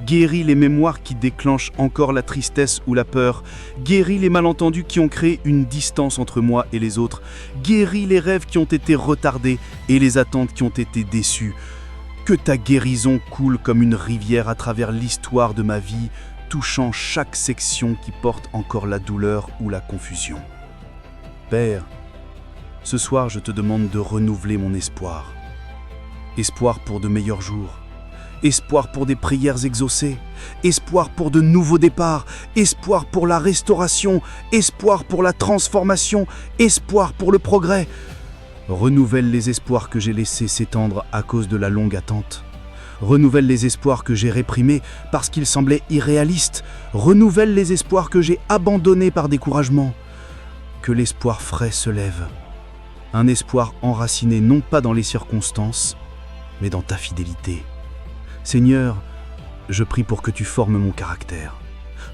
Guéris les mémoires qui déclenchent encore la tristesse ou la peur. Guéris les malentendus qui ont créé une distance entre moi et les autres. Guéris les rêves qui ont été retardés et les attentes qui ont été déçues. Que ta guérison coule comme une rivière à travers l'histoire de ma vie, touchant chaque section qui porte encore la douleur ou la confusion. Père, ce soir je te demande de renouveler mon espoir. Espoir pour de meilleurs jours. Espoir pour des prières exaucées. Espoir pour de nouveaux départs. Espoir pour la restauration. Espoir pour la transformation. Espoir pour le progrès. Renouvelle les espoirs que j'ai laissés s'étendre à cause de la longue attente. Renouvelle les espoirs que j'ai réprimés parce qu'ils semblaient irréalistes. Renouvelle les espoirs que j'ai abandonnés par découragement. Que l'espoir frais se lève. Un espoir enraciné non pas dans les circonstances, mais dans ta fidélité. Seigneur, je prie pour que tu formes mon caractère.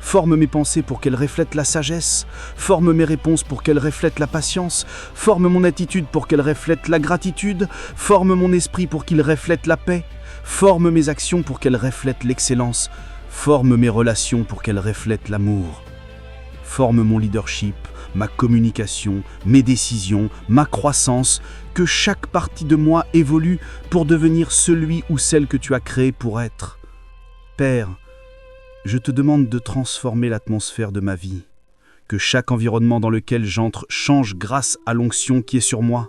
Forme mes pensées pour qu'elles reflètent la sagesse. Forme mes réponses pour qu'elles reflètent la patience. Forme mon attitude pour qu'elle reflète la gratitude. Forme mon esprit pour qu'il reflète la paix. Forme mes actions pour qu'elles reflètent l'excellence. Forme mes relations pour qu'elles reflètent l'amour. Forme mon leadership, ma communication, mes décisions, ma croissance, que chaque partie de moi évolue pour devenir celui ou celle que tu as créé pour être. Père, je te demande de transformer l'atmosphère de ma vie, que chaque environnement dans lequel j'entre change grâce à l'onction qui est sur moi,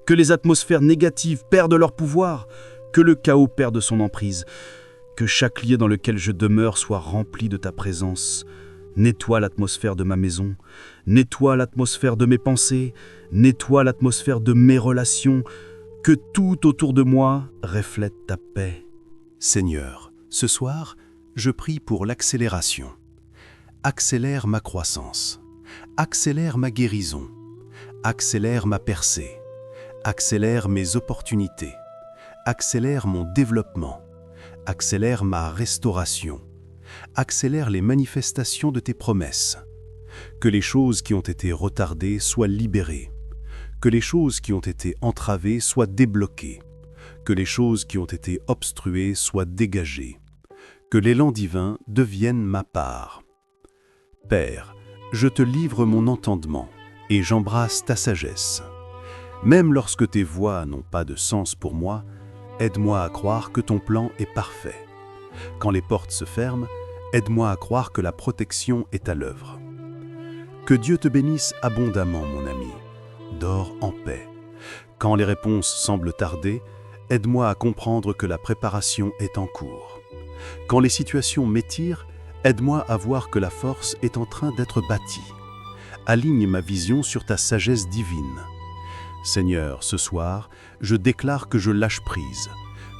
que les atmosphères négatives perdent leur pouvoir, que le chaos perde son emprise, que chaque lieu dans lequel je demeure soit rempli de ta présence. Nettoie l'atmosphère de ma maison, nettoie l'atmosphère de mes pensées, nettoie l'atmosphère de mes relations, que tout autour de moi reflète ta paix. Seigneur, ce soir, je prie pour l'accélération. Accélère ma croissance, accélère ma guérison, accélère ma percée, accélère mes opportunités, accélère mon développement, accélère ma restauration. Accélère les manifestations de tes promesses. Que les choses qui ont été retardées soient libérées. Que les choses qui ont été entravées soient débloquées. Que les choses qui ont été obstruées soient dégagées. Que l'élan divin devienne ma part. Père, je te livre mon entendement et j'embrasse ta sagesse. Même lorsque tes voies n'ont pas de sens pour moi, aide-moi à croire que ton plan est parfait. Quand les portes se ferment, aide-moi à croire que la protection est à l'œuvre. Que Dieu te bénisse abondamment, mon ami. Dors en paix. Quand les réponses semblent tarder, aide-moi à comprendre que la préparation est en cours. Quand les situations m'étirent, aide-moi à voir que la force est en train d'être bâtie. Aligne ma vision sur ta sagesse divine. Seigneur, ce soir, je déclare que je lâche prise.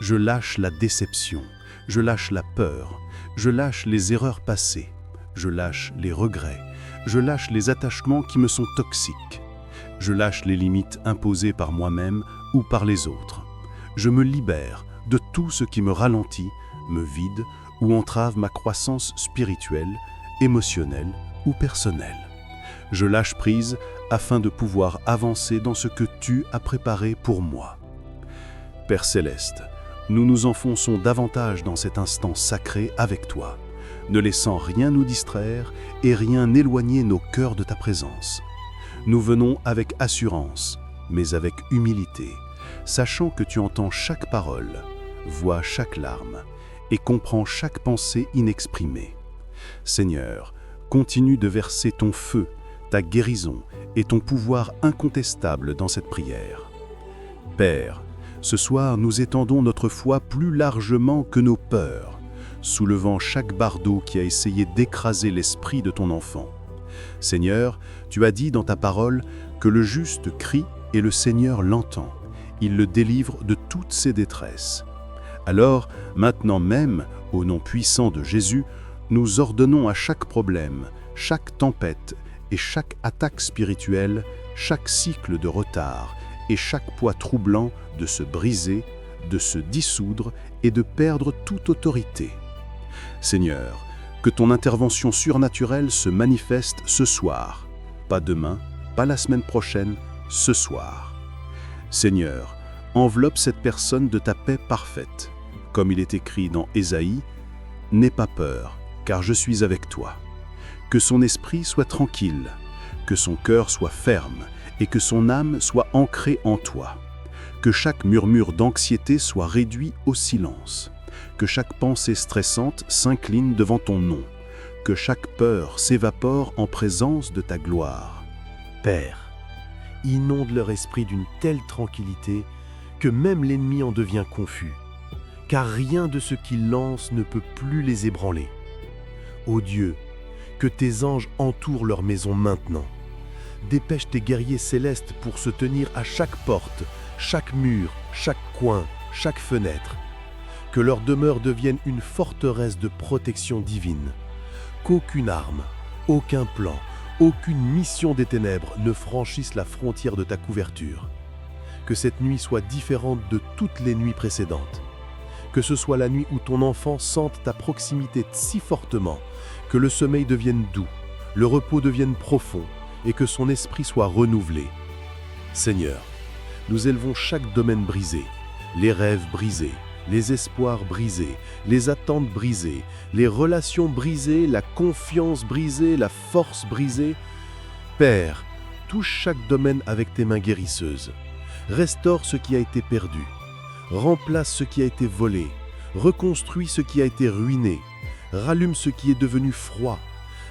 Je lâche la déception. Je lâche la peur, je lâche les erreurs passées, je lâche les regrets, je lâche les attachements qui me sont toxiques, je lâche les limites imposées par moi-même ou par les autres. Je me libère de tout ce qui me ralentit, me vide ou entrave ma croissance spirituelle, émotionnelle ou personnelle. Je lâche prise afin de pouvoir avancer dans ce que tu as préparé pour moi. Père Céleste, nous nous enfonçons davantage dans cet instant sacré avec toi, ne laissant rien nous distraire et rien éloigner nos cœurs de ta présence. Nous venons avec assurance, mais avec humilité, sachant que tu entends chaque parole, vois chaque larme et comprends chaque pensée inexprimée. Seigneur, continue de verser ton feu, ta guérison et ton pouvoir incontestable dans cette prière. Père, ce soir, nous étendons notre foi plus largement que nos peurs, soulevant chaque bardeau qui a essayé d'écraser l'esprit de ton enfant. Seigneur, tu as dit dans ta parole que le juste crie et le Seigneur l'entend. Il le délivre de toutes ses détresses. Alors, maintenant même, au nom puissant de Jésus, nous ordonnons à chaque problème, chaque tempête et chaque attaque spirituelle, chaque cycle de retard et chaque poids troublant de se briser, de se dissoudre et de perdre toute autorité. Seigneur, que ton intervention surnaturelle se manifeste ce soir, pas demain, pas la semaine prochaine, ce soir. Seigneur, enveloppe cette personne de ta paix parfaite. Comme il est écrit dans Ésaïe, « N'aie pas peur, car je suis avec toi. » Que son esprit soit tranquille, que son cœur soit ferme et que son âme soit ancrée en toi. Que chaque murmure d'anxiété soit réduit au silence. Que chaque pensée stressante s'incline devant ton nom. que chaque peur s'évapore en présence de ta gloire. Père, inonde leur esprit d'une telle tranquillité que même l'ennemi en devient confus, car rien de ce qu'il lance ne peut plus les ébranler. Ô Dieu, que tes anges entourent leur maison maintenant. Dépêche tes guerriers célestes pour se tenir à chaque porte, chaque mur, chaque coin, chaque fenêtre. Que leur demeure devienne une forteresse de protection divine. Qu'aucune arme, aucun plan, aucune mission des ténèbres ne franchisse la frontière de ta couverture. Que cette nuit soit différente de toutes les nuits précédentes. Que ce soit la nuit où ton enfant sente ta proximité si fortement que le sommeil devienne doux, le repos devienne profond et que son esprit soit renouvelé. Seigneur, nous élevons chaque domaine brisé, les rêves brisés, les espoirs brisés, les attentes brisées, les relations brisées, la confiance brisée, la force brisée. Père, touche chaque domaine avec tes mains guérisseuses. Restaure ce qui a été perdu. Remplace ce qui a été volé. Reconstruis ce qui a été ruiné. Rallume ce qui est devenu froid.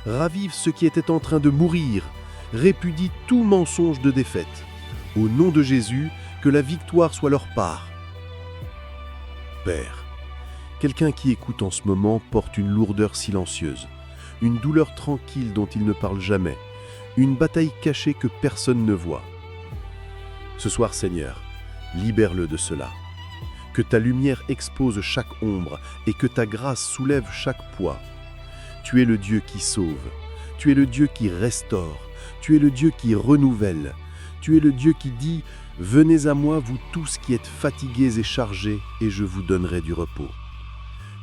Ravive ce qui était en train de mourir. Répudie tout mensonge de défaite. Au nom de Jésus, que la victoire soit leur part. Père, quelqu'un qui écoute en ce moment porte une lourdeur silencieuse, une douleur tranquille dont il ne parle jamais, une bataille cachée que personne ne voit. Ce soir, Seigneur, libère-le de cela. Que ta lumière expose chaque ombre et que ta grâce soulève chaque poids. Tu es le Dieu qui sauve, tu es le Dieu qui restaure, tu es le Dieu qui renouvelle, tu es le Dieu qui dit « Venez à moi, vous tous qui êtes fatigués et chargés, et je vous donnerai du repos. »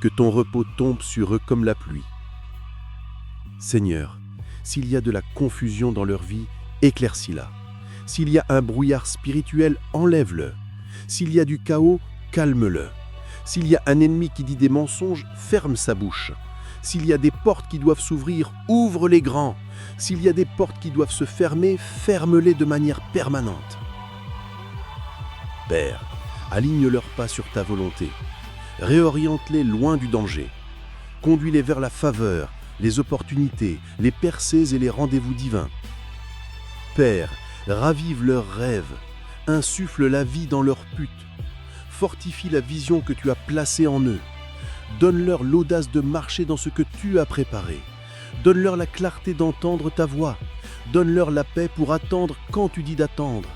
Que ton repos tombe sur eux comme la pluie. Seigneur, s'il y a de la confusion dans leur vie, éclaircis-la. S'il y a un brouillard spirituel, enlève-le. S'il y a du chaos, calme-le. S'il y a un ennemi qui dit des mensonges, ferme sa bouche. S'il y a des portes qui doivent s'ouvrir, ouvre-les grands. S'il y a des portes qui doivent se fermer, ferme-les de manière permanente. Père, aligne leurs pas sur ta volonté. Réoriente-les loin du danger. Conduis-les vers la faveur, les opportunités, les percées et les rendez-vous divins. Père, ravive leurs rêves, insuffle la vie dans leur pute. Fortifie la vision que tu as placée en eux. Donne-leur l'audace de marcher dans ce que tu as préparé. Donne-leur la clarté d'entendre ta voix. Donne-leur la paix pour attendre quand tu dis d'attendre.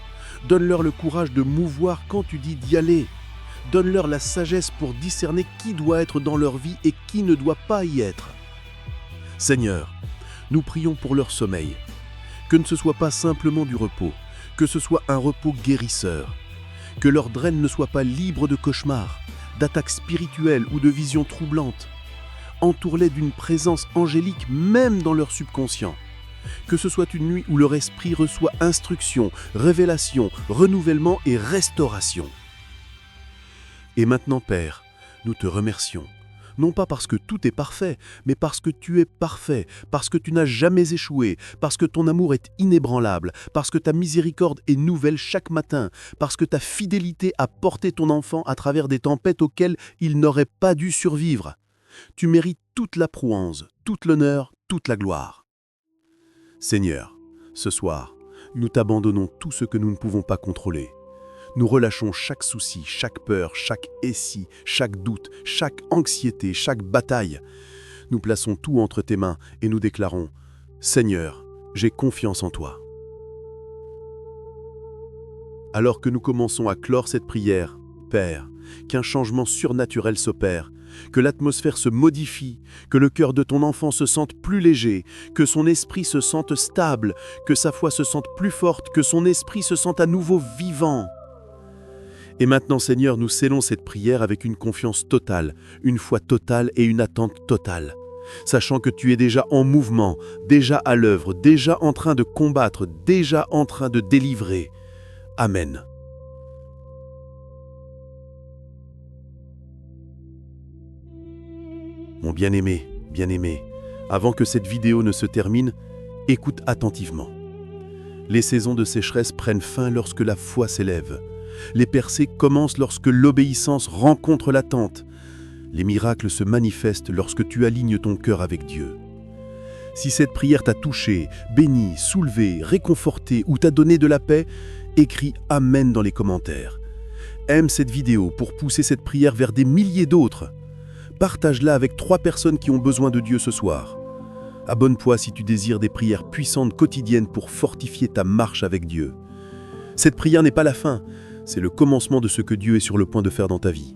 Donne-leur le courage de mouvoir quand tu dis d'y aller. Donne-leur la sagesse pour discerner qui doit être dans leur vie et qui ne doit pas y être. Seigneur, nous prions pour leur sommeil. Que ne ce soit pas simplement du repos, que ce soit un repos guérisseur. Que leur draine ne soit pas libre de cauchemars, d'attaques spirituelles ou de visions troublantes. Entoure-les d'une présence angélique même dans leur subconscient. Que ce soit une nuit où leur esprit reçoit instruction, révélation, renouvellement et restauration. Et maintenant, Père, nous te remercions. Non pas parce que tout est parfait, mais parce que tu es parfait, parce que tu n'as jamais échoué, parce que ton amour est inébranlable, parce que ta miséricorde est nouvelle chaque matin, parce que ta fidélité a porté ton enfant à travers des tempêtes auxquelles il n'aurait pas dû survivre. Tu mérites toute la prouance, toute l'honneur, toute la gloire. Seigneur, ce soir, nous t'abandonnons tout ce que nous ne pouvons pas contrôler. Nous relâchons chaque souci, chaque peur, chaque essie, chaque doute, chaque anxiété, chaque bataille. Nous plaçons tout entre tes mains et nous déclarons « Seigneur, j'ai confiance en toi ». Alors que nous commençons à clore cette prière, Père, qu'un changement surnaturel s'opère, que l'atmosphère se modifie, que le cœur de ton enfant se sente plus léger, que son esprit se sente stable, que sa foi se sente plus forte, que son esprit se sente à nouveau vivant. Et maintenant, Seigneur, nous scellons cette prière avec une confiance totale, une foi totale et une attente totale, sachant que tu es déjà en mouvement, déjà à l'œuvre, déjà en train de combattre, déjà en train de délivrer. Amen. Mon bien-aimé, avant que cette vidéo ne se termine, écoute attentivement. Les saisons de sécheresse prennent fin lorsque la foi s'élève. Les percées commencent lorsque l'obéissance rencontre l'attente. Les miracles se manifestent lorsque tu alignes ton cœur avec Dieu. Si cette prière t'a touché, béni, soulevé, réconforté ou t'a donné de la paix, écris Amen dans les commentaires. Aime cette vidéo pour pousser cette prière vers des milliers d'autres. Partage-la avec 3 personnes qui ont besoin de Dieu ce soir. Abonne-toi si tu désires des prières puissantes quotidiennes pour fortifier ta marche avec Dieu. Cette prière n'est pas la fin, c'est le commencement de ce que Dieu est sur le point de faire dans ta vie.